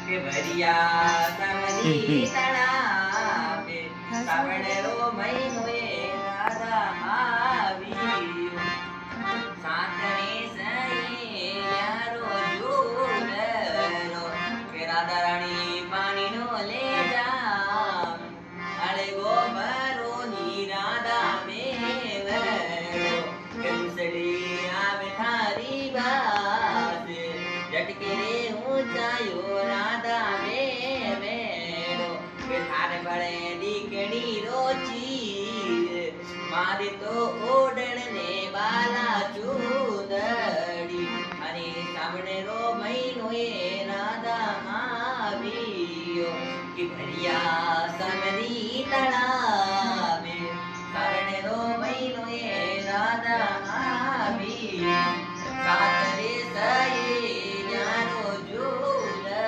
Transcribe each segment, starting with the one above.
કે ભરિયા સમજી તળાવે સાવણેરો મહિનો એ દાદા આવ્યો સાતને સયે યારો જોડરો કે રાધા રાણી પાણીનો લે જામ અળે ગોબરો ની રાધા મેવરો કે મુસળી આવે થારી બાસે જટકે રે ઊંચાયો રાધા મેવેરો કે થારે બળે દીકડી રોચી મારે તો ઓડણને બાલા ચૂદડી અને સામણે રો મહિનો એ રાધા આવ્યો કે ભરિયા સમરી તળાવે સામણે રો મહિનો એ રાધા આવી સાતરે સયે ન્યારો જોડરો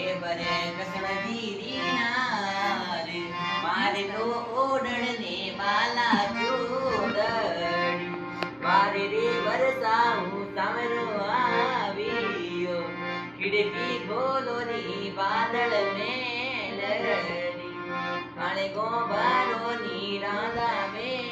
એ બને કસણ ધીરી નારે મારે તો ઓડણને બાલા જોડડી મારે રે વરસાવું સામરો આવ્યો ખિડકી ખોલો ની વાદળ મેલડી અને ગોબારો ની રાધા મેં